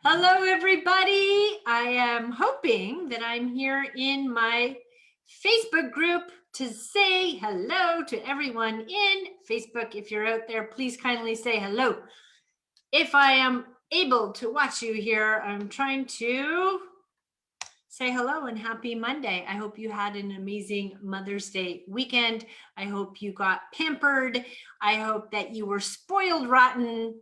Hello, everybody. I am hoping that I'm here in my Facebook group to say hello to everyone in Facebook. If you're out there, please kindly say hello. If I am able to watch you here, I'm trying to say hello and happy Monday. I hope you had an amazing Mother's Day weekend. I hope you got pampered. I hope that you were spoiled rotten.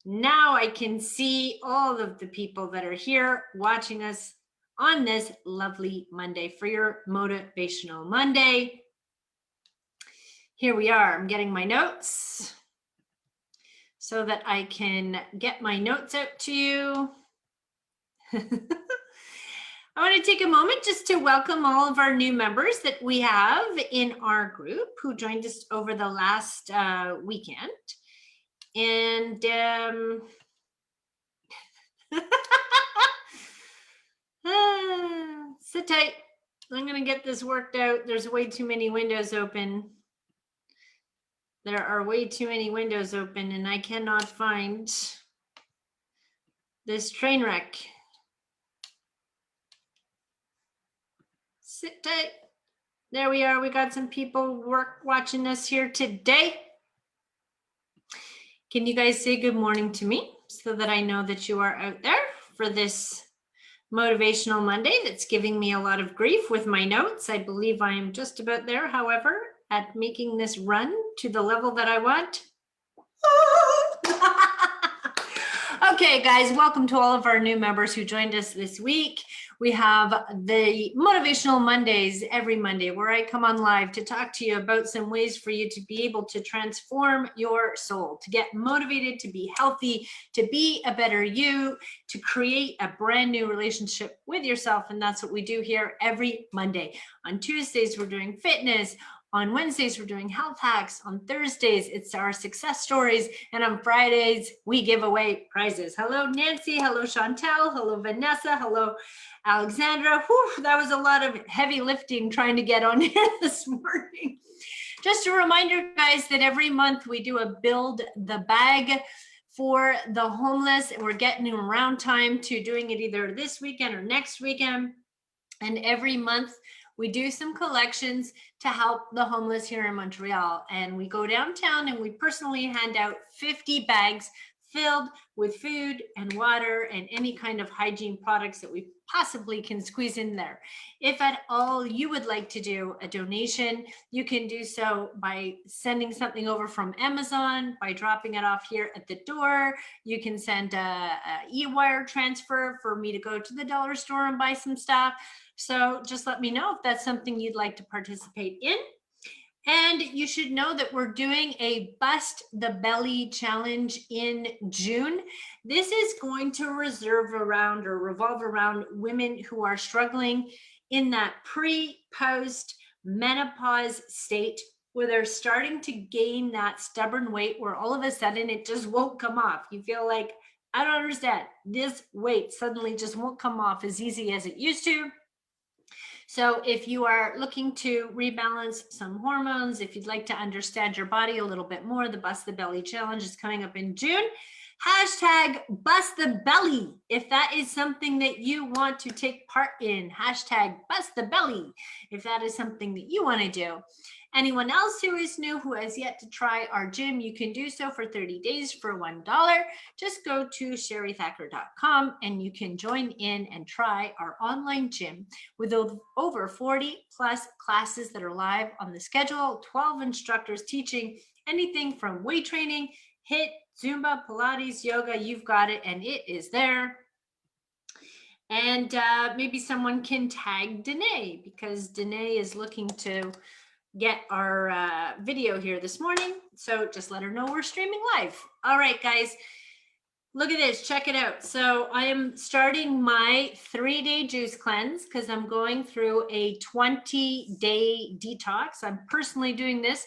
Now I can see all of the people that are here watching us on this lovely Monday for your Motivational Monday. Here we are. I'm getting my notes so that I can get my notes out to you. I want to take a moment just to welcome all of our new members that we have in our group who joined us over the last weekend. And sit tight. I'm going to get this worked out. There's way too many windows open. There are way too many windows open, and I cannot find this train wreck. Sit tight. There we are. We got some people watching us here today. Can you guys say good morning to me so that I know that you are out there for this Motivational Monday that's giving me a lot of grief with my notes? I believe I am just about there, however, at making this run to the level that I want. Okay, guys, welcome to all of our new members who joined us this week. We have the Motivational Mondays every Monday where I come on live to talk to you about some ways for you to be able to transform your soul, to get motivated, to be healthy, to be a better you, to create a brand new relationship with yourself. And that's what we do here every Monday. On Tuesdays, we're doing fitness. On Wednesdays, we're doing health hacks. On Thursdays, it's our success stories. And on Fridays, we give away prizes. Hello, Nancy. Hello, Chantel. Hello, Vanessa. Hello, Alexandra. Whew, that was a lot of heavy lifting trying to get on here this morning. Just a reminder, guys, that every month we do a build the bag for the homeless. And we're getting around time to doing it either this weekend or next weekend. And every month, we do some collections to help the homeless here in Montreal. And we go downtown and we personally hand out 50 bags filled with food and water and any kind of hygiene products that we possibly can squeeze in there. If at all you would like to do a donation, you can do so by sending something over from Amazon, by dropping it off here at the door. You can send a e-wire transfer for me to go to the dollar store and buy some stuff. So just let me know if that's something you'd like to participate in. And you should know that we're doing a Bust the Belly challenge in June. This is going to revolve around women who are struggling in that pre-post menopause state where they're starting to gain that stubborn weight where all of a sudden it just won't come off. You feel like, I don't understand, this weight suddenly just won't come off as easy as it used to. So if you are looking to rebalance some hormones, if you'd like to understand your body a little bit more, the Bust the Belly Challenge is coming up in June. Hashtag Bust the Belly. If that is something that you want to take part in, hashtag Bust the Belly. If that is something that you want to do. Anyone else who is new, who has yet to try our gym, you can do so for 30 days for $1. Just go to sherrythacker.com and you can join in and try our online gym with over 40 plus classes that are live on the schedule, 12 instructors teaching anything from weight training, HIIT, Zumba, Pilates, yoga, you've got it, and it is there. And maybe someone can tag Danae because Danae is looking to get our video here this morning. So just let her know we're streaming live. All right, guys, look at this, check it out. So I am starting my 3-day juice cleanse because I'm going through a 20-day detox. I'm personally doing this.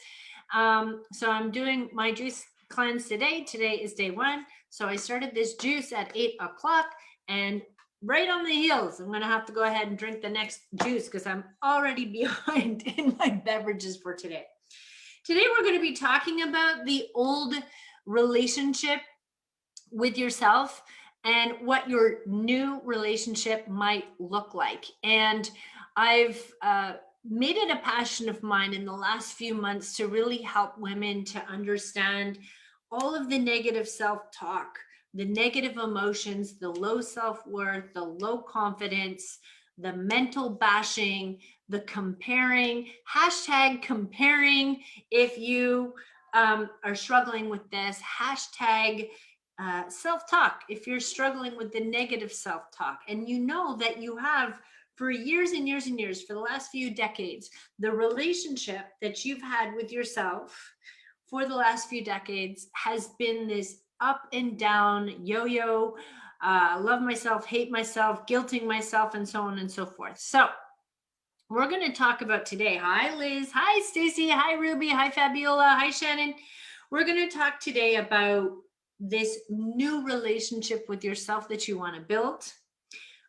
So I'm doing my juice cleanse today. Today is day 1. So I started this juice at 8 o'clock and right on the heels, I'm going to have to go ahead and drink the next juice because I'm already behind in my beverages for today. Today, we're going to be talking about the old relationship with yourself and what your new relationship might look like. And I've made it a passion of mine in the last few months to really help women to understand all of the negative self talk, the negative emotions, the low self worth, the low confidence, the mental bashing, the comparing, hashtag comparing. If you are struggling with this, hashtag self talk. If you're struggling with the negative self talk, and you know that you have for years and years and years, for the last few decades, the relationship that you've had with yourself for the last few decades has been this up and down yo yo, love myself, hate myself, guilting myself, and so on and so forth. So, we're going to talk about today. Hi, Liz. Hi, Stacy. Hi, Ruby. Hi, Fabiola. Hi, Shannon. We're going to talk today about this new relationship with yourself that you want to build.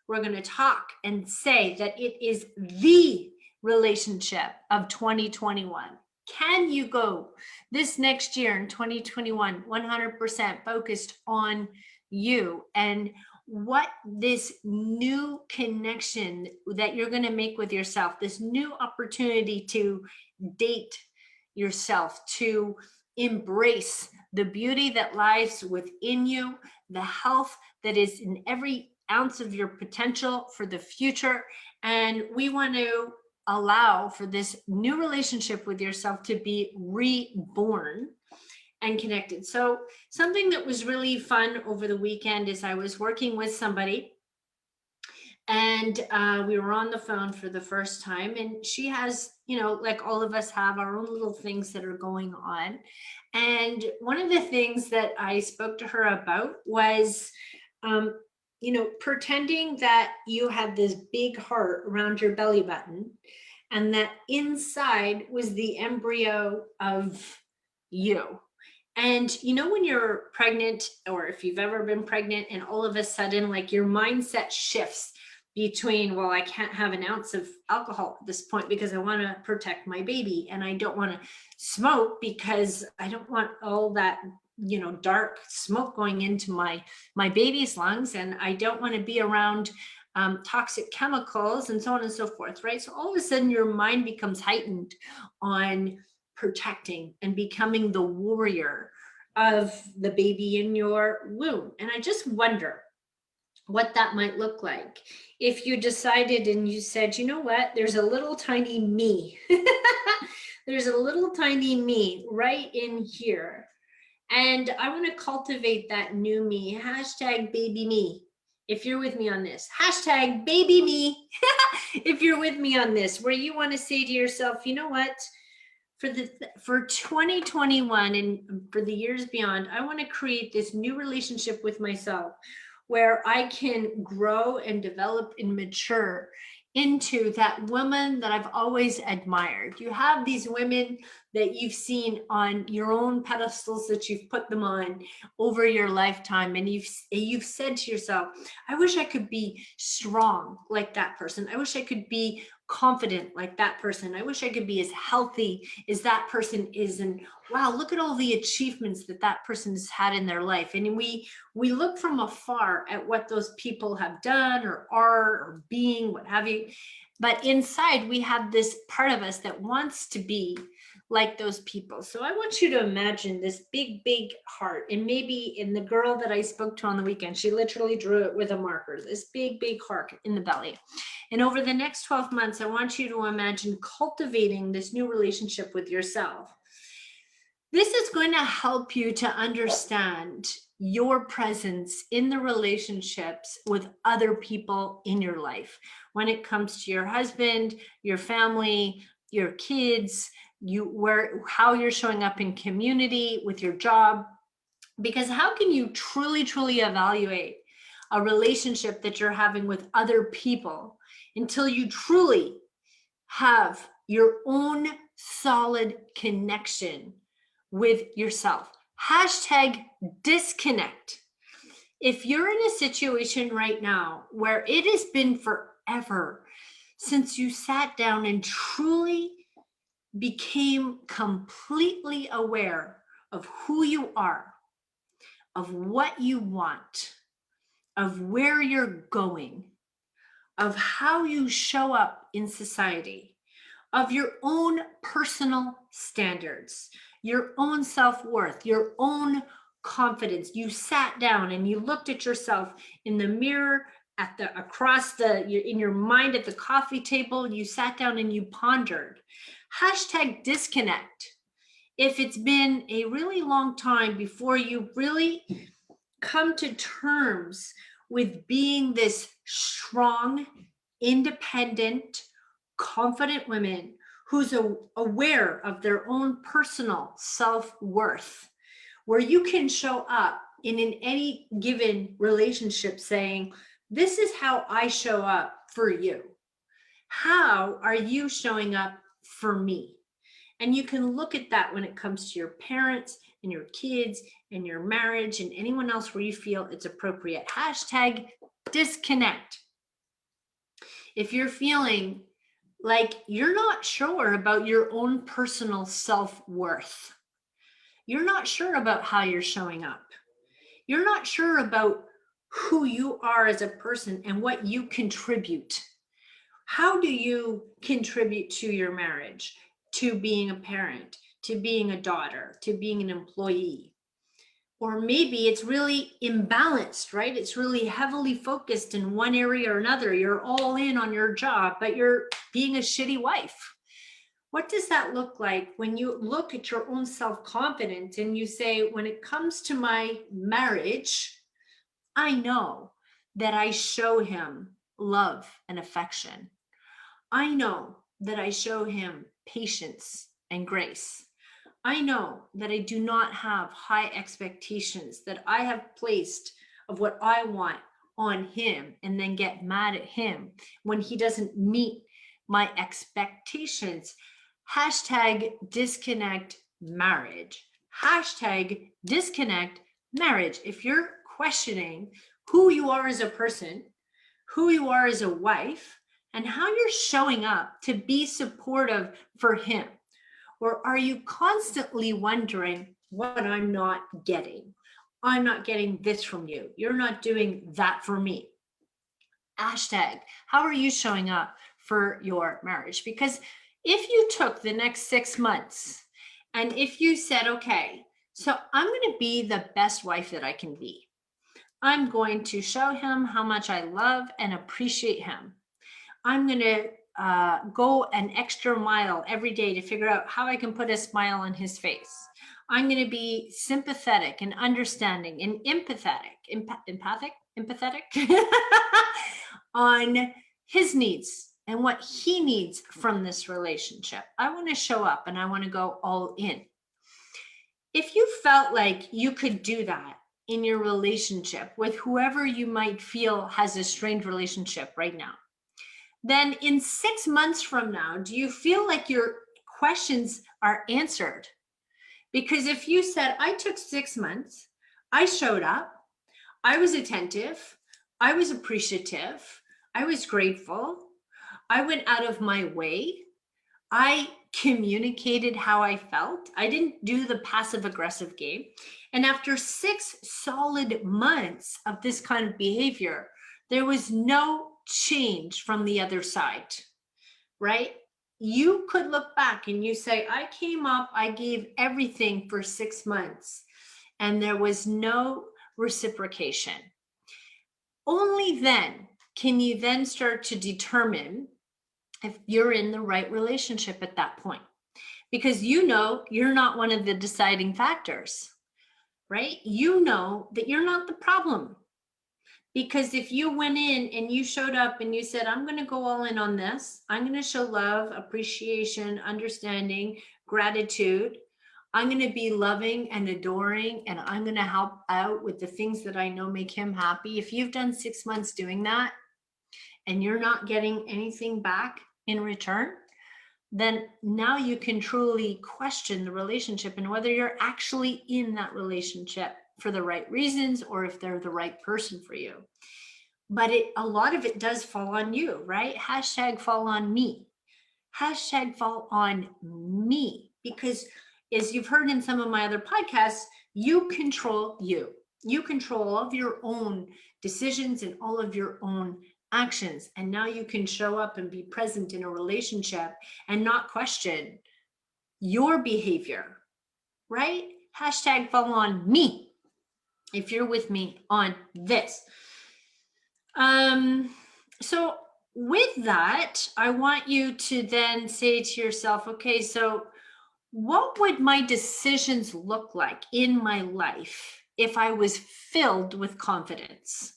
We're going to talk and say that it is the relationship of 2021. Can you go this next year in 2021 100% focused on you and what this new connection that you're going to make with yourself, this new opportunity to date yourself, to embrace the beauty that lies within you, the health that is in every ounce of your potential for the future. And we want to allow for this new relationship with yourself to be reborn and connected. So, something that was really fun over the weekend is I was working with somebody, and we were on the phone for the first time, and she has, like all of us have our own little things that are going on. And one of the things that I spoke to her about was pretending that you had this big heart around your belly button, and that inside was the embryo of you. And when you're pregnant, or if you've ever been pregnant, and all of a sudden, like, your mindset shifts between, well, I can't have an ounce of alcohol at this point because I want to protect my baby, and I don't want to smoke because I don't want all that dark smoke going into my baby's lungs, and I don't want to be around toxic chemicals, and so on and so forth, right? So all of a sudden your mind becomes heightened on protecting and becoming the warrior of the baby in your womb. And I just wonder what that might look like if you decided and you said, you know what, there's a little tiny me. There's a little tiny me right in here. And I want to cultivate that new me. Hashtag baby me. If you're with me on this, hashtag baby me. If you're with me on this, where you want to say to yourself, you know what, for 2021 and for the years beyond, I want to create this new relationship with myself where I can grow and develop and mature into that woman that I've always admired. You have these women that you've seen on your own pedestals that you've put them on over your lifetime, and you've said to yourself, I wish I could be strong like that person. I wish I could be confident like that person. I wish I could be as healthy as that person is. And wow, look at all the achievements that that person has had in their life. And we look from afar at what those people have done or are or being, what have you. But inside, we have this part of us that wants to be like those people. So I want you to imagine this big, big heart. And maybe in the girl that I spoke to on the weekend, she literally drew it with a marker, this big, big heart in the belly. And over the next 12 months, I want you to imagine cultivating this new relationship with yourself. This is going to help you to understand your presence in the relationships with other people in your life. When it comes to your husband, your family, your kids, how you're showing up in community, with your job. Because how can you truly, truly evaluate a relationship that you're having with other people until you truly have your own solid connection with yourself? Hashtag disconnect. If you're in a situation right now where it has been forever since you sat down and truly became completely aware of who you are, of what you want, of where you're going, of how you show up in society, of your own personal standards, your own self-worth, your own confidence. You sat down and you looked at yourself in the mirror at the across the in your mind at the coffee table. You sat down and you pondered. Hashtag disconnect. If it's been a really long time before you really come to terms with being this strong, independent, confident women who's aware of their own personal self-worth, where you can show up in any given relationship saying, this is how I show up for you. How are you showing up for me? And you can look at that when it comes to your parents and your kids and your marriage and anyone else where you feel it's appropriate. Hashtag disconnect. If you're feeling like you're not sure about your own personal self-worth, you're not sure about how you're showing up, you're not sure about who you are as a person and what you contribute. How do you contribute to your marriage, to being a parent, to being a daughter, to being an employee? Or maybe it's really imbalanced, right? It's really heavily focused in one area or another. You're all in on your job, but you're being a shitty wife. What does that look like when you look at your own self-confidence and you say, when it comes to my marriage, I know that I show him love and affection. I know that I show him patience and grace. I know that I do not have high expectations that I have placed of what I want on him and then get mad at him when he doesn't meet my expectations. Hashtag disconnect marriage. Hashtag disconnect marriage. If you're questioning who you are as a person, who you are as a wife, and how you're showing up to be supportive for him, or are you constantly wondering what I'm not getting? I'm not getting this from you. You're not doing that for me. Hashtag, how are you showing up for your marriage? Because if you took the next 6 months and if you said, okay, so I'm going to be the best wife that I can be. I'm going to show him how much I love and appreciate him. I'm going to go an extra mile every day to figure out how I can put a smile on his face. I'm going to be sympathetic and understanding and empathetic on his needs and what he needs from this relationship. I want to show up and I want to go all in. If you felt like you could do that in your relationship with whoever you might feel has a strained relationship right now, then in 6 months from now, do you feel like your questions are answered? Because if you said, I took 6 months, I showed up, I was attentive, I was appreciative, I was grateful, I went out of my way, I communicated how I felt, I didn't do the passive aggressive game. And after 6 solid months of this kind of behavior, there was no change from the other side, right? You could look back and you say, I came up, I gave everything for 6 months, and there was no reciprocation. Only then can you then start to determine if you're in the right relationship at that point. Because you know you're not one of the deciding factors, right? You know that you're not the problem. Because if you went in and you showed up and you said, I'm going to go all in on this, I'm going to show love, appreciation, understanding, gratitude. I'm going to be loving and adoring, and I'm going to help out with the things that I know make him happy. If you've done 6 months doing that and you're not getting anything back in return, then now you can truly question the relationship and whether you're actually in that relationship for the right reasons or if they're the right person for you. But a lot of it does fall on you, right? Hashtag fall on me. Hashtag fall on me. Because as you've heard in some of my other podcasts, you control you. You control all of your own decisions and all of your own actions. And now you can show up and be present in a relationship and not question your behavior, right? Hashtag follow on me if you're with me on this. So with that, I want you to then say to yourself, okay, so what would my decisions look like in my life if I was filled with confidence?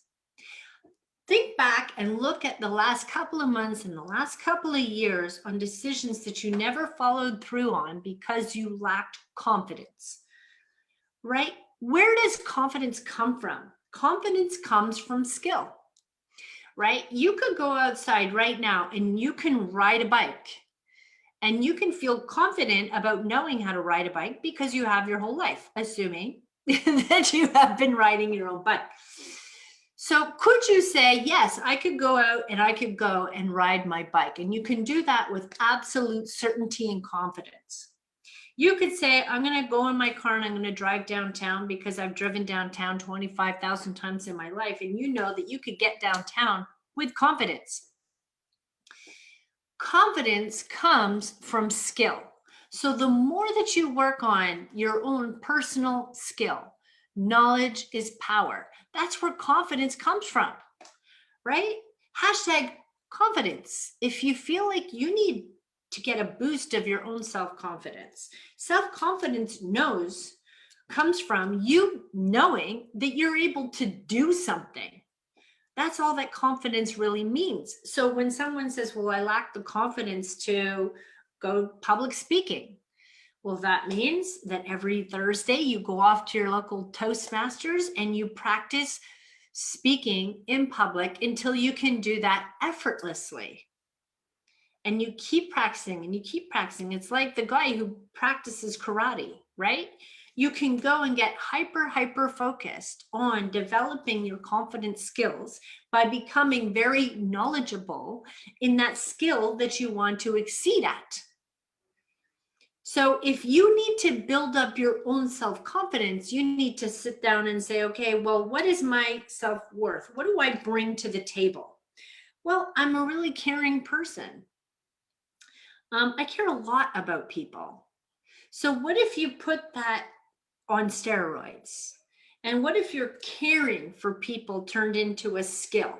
Think back and look at the last couple of months and the last couple of years on decisions that you never followed through on because you lacked confidence, right? Where does confidence come from? Confidence comes from skill, right? You could go outside right now and you can ride a bike and you can feel confident about knowing how to ride a bike because you have your whole life, assuming that you have been riding your own bike. So could you say, yes, I could go out and I could go and ride my bike? And you can do that with absolute certainty and confidence. You could say, I'm going to go in my car and I'm going to drive downtown because I've driven downtown 25,000 times in my life. And you know that you could get downtown with confidence. Confidence comes from skill. So the more that you work on your own personal skill, knowledge is power. That's where confidence comes from, right? Hashtag confidence. If you feel like you need to get a boost of your own self-confidence, self-confidence comes from you knowing that you're able to do something. That's all that confidence really means. So when someone says, well, I lack the confidence to go public speaking, well, that means that every Thursday you go off to your local Toastmasters and you practice speaking in public until you can do that effortlessly. And you keep practicing and you keep practicing. It's like the guy who practices karate, right? You can go and get hyper focused on developing your confidence skills by becoming very knowledgeable in that skill that you want to exceed at. So if you need to build up your own self-confidence, you need to sit down and say, okay, well, what is my self-worth? What do I bring to the table? Well, I'm a really caring person. I care a lot about people. So what if you put that on steroids? And what if your caring for people turned into a skill?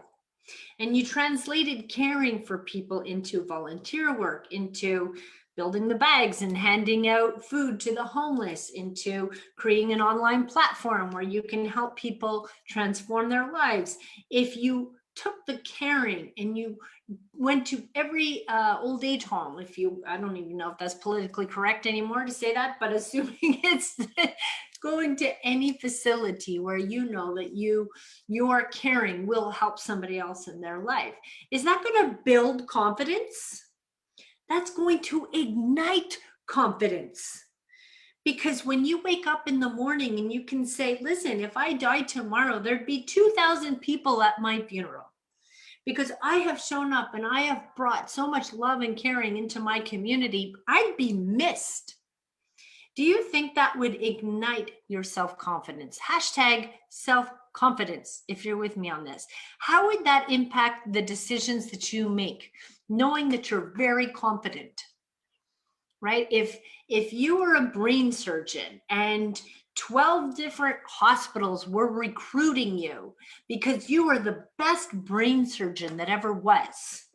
And you translated caring for people into volunteer work, into building the bags and handing out food to the homeless, into creating an online platform where you can help people transform their lives. If you took the caring and you went to every old age home, I don't even know if that's politically correct anymore to say that, but assuming it's going to any facility where you know that your caring will help somebody else in their life, is that going to build confidence? That's going to ignite confidence. Because when you wake up in the morning and you can say, listen, if I died tomorrow, there'd be 2,000 people at my funeral because I have shown up and I have brought so much love and caring into my community, I'd be missed. Do you think that would ignite your self-confidence? Hashtag self-confidence, if you're with me on this. How would that impact the decisions that you make, knowing that you're very confident, right? If you were a brain surgeon and 12 different hospitals were recruiting you because you were the best brain surgeon that ever was,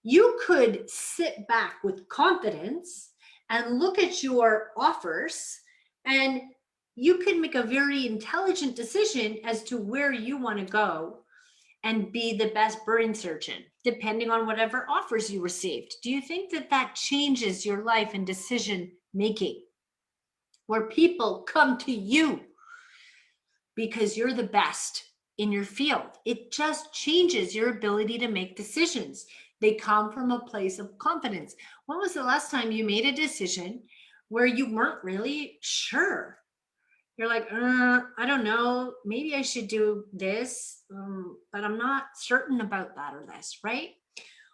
you could sit back with confidence and look at your offers, and you can make a very intelligent decision as to where you want to go and be the best brain surgeon, depending on whatever offers you received. Do you think that that changes your life and decision making, where people come to you because you're the best in your field? It just changes your ability to make decisions. They come from a place of confidence. When was the last time you made a decision where you weren't really sure? You're like, I don't know, maybe I should do this, but I'm not certain about that or this, right?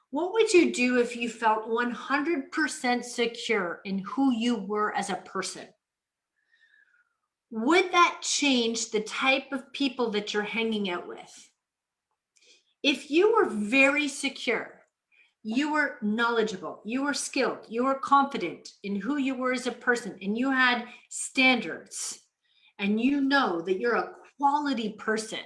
What would you do if you felt 100% secure in who you were as a person? Would that change the type of people that you're hanging out with? If you were very secure, you were knowledgeable, you were skilled, you were confident in who you were as a person, and you had standards, and you know that you're a quality person,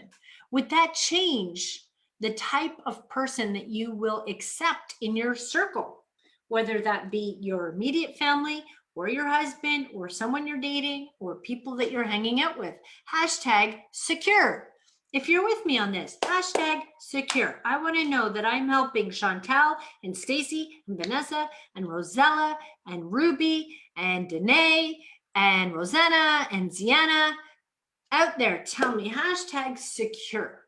would that change the type of person that you will accept in your circle? Whether that be your immediate family or your husband or someone you're dating or people that you're hanging out with. Hashtag secure. If you're with me on this, hashtag secure. I want to know that I'm helping Chantal and Stacy and Vanessa and Rosella and Ruby and Danae and Rosanna and Ziana out there. Tell me, hashtag secure.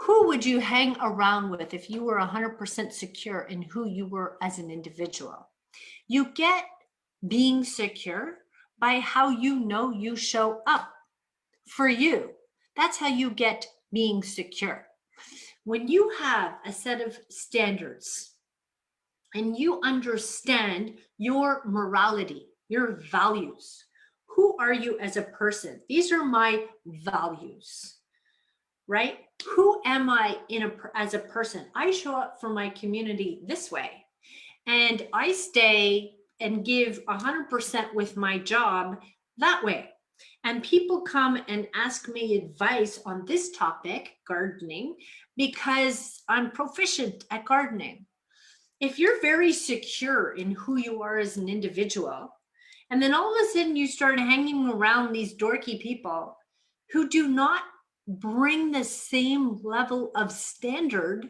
Who would you hang around with if you were 100% secure in who you were as an individual? You get being secure by how you know you show up for you. That's how you get being secure. When you have a set of standards and you understand your morality, your values, who are you as a person? These are my values, right? Who am I as a person? I show up for my community this way, and I stay and give 100% with my job that way. And people come and ask me advice on this topic, gardening, because I'm proficient at gardening. If you're very secure in who you are as an individual, and then all of a sudden you start hanging around these dorky people who do not bring the same level of standard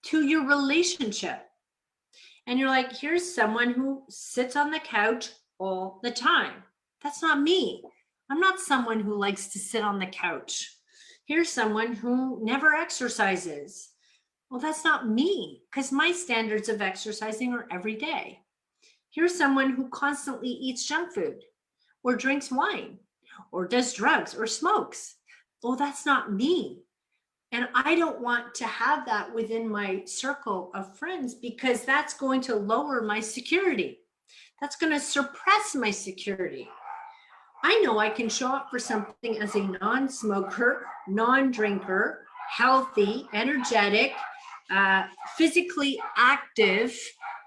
to your relationship. And you're like, here's someone who sits on the couch all the time. That's not me. I'm not someone who likes to sit on the couch. Here's someone who never exercises. Well, that's not me, because my standards of exercising are every day. Here's someone who constantly eats junk food or drinks wine or does drugs or smokes. Well, that's not me. And I don't want to have that within my circle of friends, because that's going to lower my security. That's going to suppress my security. I know I can show up for something as a non-smoker, non-drinker, healthy, energetic, physically active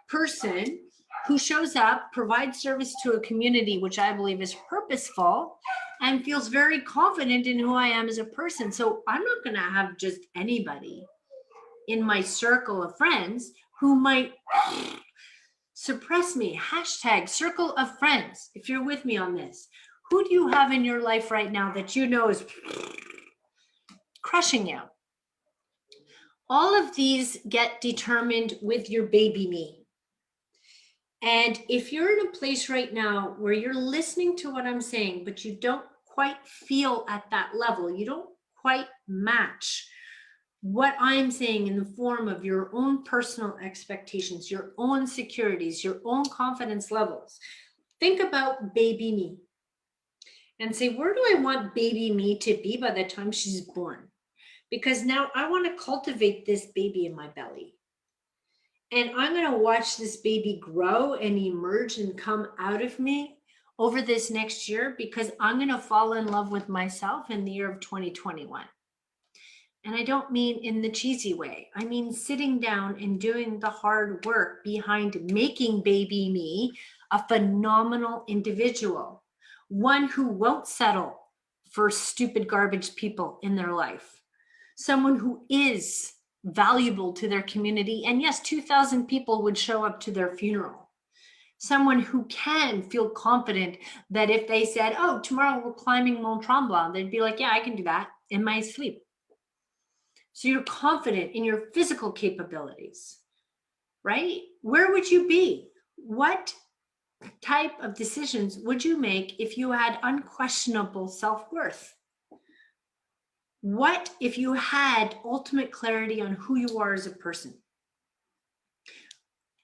person who shows up, provides service to a community, which I believe is purposeful, and feels very confident in who I am as a person. So I'm not going to have just anybody in my circle of friends who might suppress me. Hashtag circle of friends. If you're with me on this, who do you have in your life right now that you know is crushing you? All of these get determined with your baby me. And if you're in a place right now where you're listening to what I'm saying, but you don't quite feel at that level, you don't quite match what I'm saying in the form of your own personal expectations, your own securities, your own confidence levels, think about baby me and say, where do I want baby me to be by the time she's born? Because now I want to cultivate this baby in my belly. And I'm going to watch this baby grow and emerge and come out of me over this next year, because I'm going to fall in love with myself in the year of 2021. And I don't mean in the cheesy way. I mean sitting down and doing the hard work behind making baby me a phenomenal individual, one who won't settle for stupid garbage people in their life, someone who is valuable to their community. And yes, 2,000 people would show up to their funeral. Someone who can feel confident that if they said, oh, tomorrow we're climbing Mont Tremblant, they'd be like, yeah, I can do that in my sleep. So you're confident in your physical capabilities, right? Where would you be? What type of decisions would you make if you had unquestionable self-worth? What if you had ultimate clarity on who you are as a person?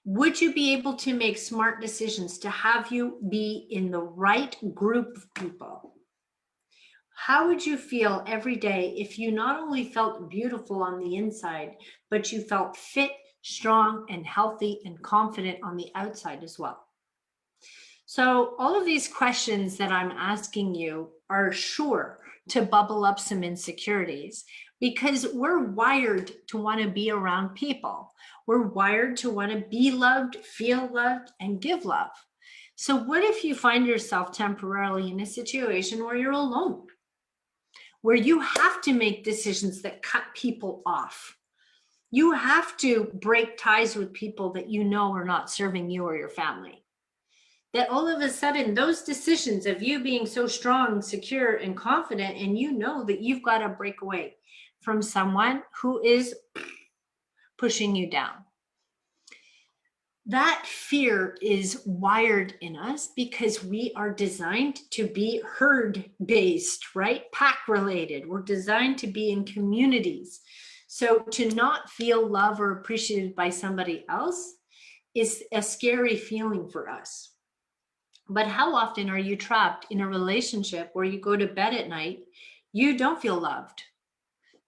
Would you be able to make smart decisions to have you be in the right group of people? How would you feel every day if you not only felt beautiful on the inside, but you felt fit, strong, and healthy and confident on the outside as well? So all of these questions that I'm asking you are sure to bubble up some insecurities, because we're wired to want to be around people. We're wired to want to be loved, feel loved, and give love. So what if you find yourself temporarily in a situation where you're alone, where you have to make decisions that cut people off? You have to break ties with people that you know are not serving you or your family. That all of a sudden, those decisions of you being so strong, secure, and confident, and you know that you've got to break away from someone who is pushing you down. That fear is wired in us because we are designed to be herd-based, right? Pack-related. We're designed to be in communities. So to not feel love or appreciated by somebody else is a scary feeling for us. But how often are you trapped in a relationship where you go to bed at night, you don't feel loved,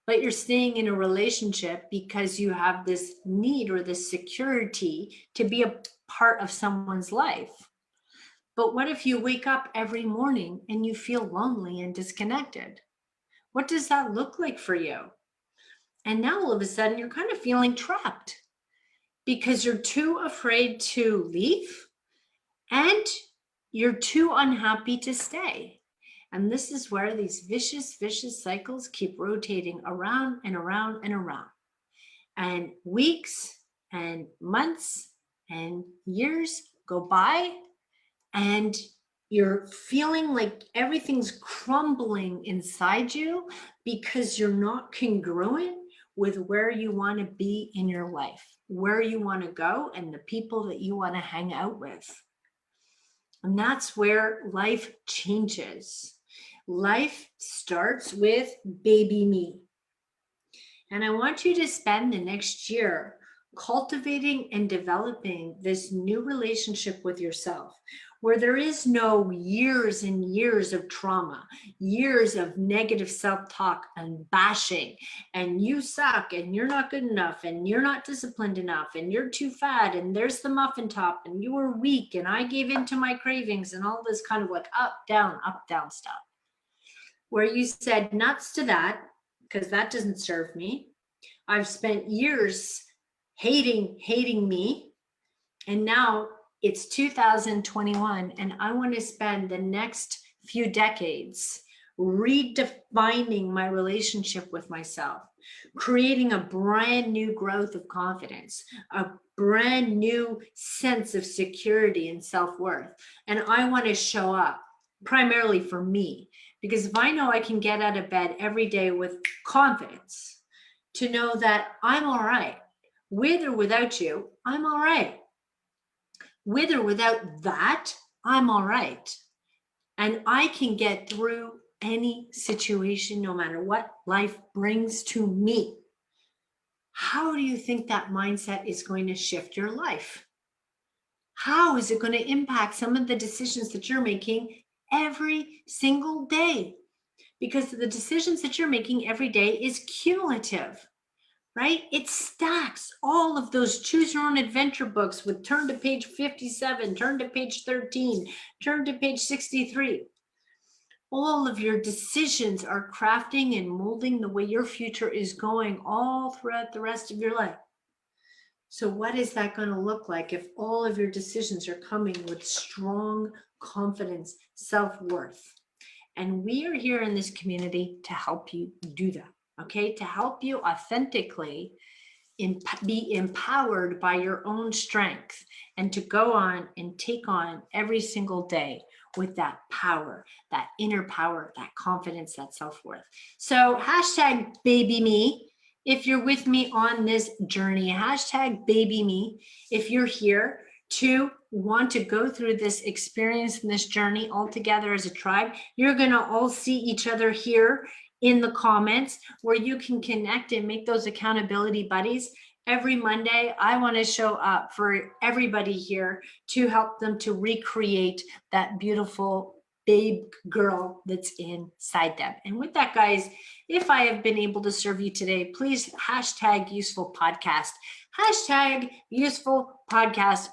but you're staying in a relationship because you have this need or this security to be a part of someone's life? But what if you wake up every morning and you feel lonely and disconnected? What does that look like for you? And now all of a sudden you're kind of feeling trapped because you're too afraid to leave and you're too unhappy to stay. And this is where these vicious cycles keep rotating around and around and around. And weeks and months and years go by, and you're feeling like everything's crumbling inside you because you're not congruent with where you want to be in your life, where you want to go, and the people that you want to hang out with. And that's where life changes. Life starts with baby me. And I want you to spend the next year cultivating and developing this new relationship with yourself, where there is no years and years of trauma, years of negative self-talk and bashing, and you suck, and you're not good enough, and you're not disciplined enough, and you're too fat, and there's the muffin top, and you were weak, and I gave in to my cravings, and all this kind of like up, down stuff. Where you said nuts to that, because that doesn't serve me. I've spent years hating me, and now it's 2021, and I want to spend the next few decades redefining my relationship with myself, creating a brand new growth of confidence, a brand new sense of security and self-worth. And I want to show up primarily for me, because if I know I can get out of bed every day with confidence, to know that I'm all right, with or without you, I'm all right. With or without that, I'm all right. And I can get through any situation, no matter what life brings to me. How do you think that mindset is going to shift your life? How is it going to impact some of the decisions that you're making every single day? Because the decisions that you're making every day is cumulative, right? It stacks all of those choose your own adventure books with turn to page 57, turn to page 13, turn to page 63. All of your decisions are crafting and molding the way your future is going all throughout the rest of your life. So what is that going to look like if all of your decisions are coming with strong confidence, self-worth? And we are here in this community to help you do that, okay? To help you authentically be empowered by your own strength and to go on and take on every single day with that power, that inner power, that confidence, that self-worth. So hashtag baby me if you're with me on this journey, hashtag baby me if you're here to want to go through this experience and this journey all together as a tribe. You're going to all see each other here in the comments where you can connect and make those accountability buddies. Every Monday, I want to show up for everybody here to help them to recreate that beautiful babe girl that's inside them. And with that, guys, if I have been able to serve you today, please hashtag useful podcast, hashtag useful podcast.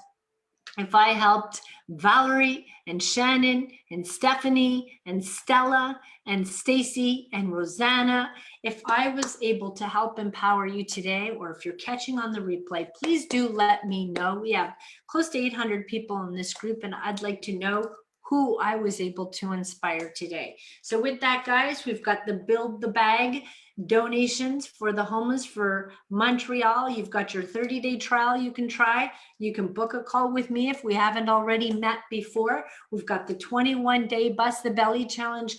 if I helped Valerie and Shannon and Stephanie and Stella and Stacy and Rosanna, if I was able to help empower you today, or if you're catching on the replay, please do let me know. We have close to 800 people in this group, and I'd like to know who I was able to inspire today. So with that, guys, we've got the Build the Bag donations for the homeless for Montreal. You've got your 30-day trial you can try. You can book a call with me if we haven't already met before. We've got the 21-day Bust the Belly Challenge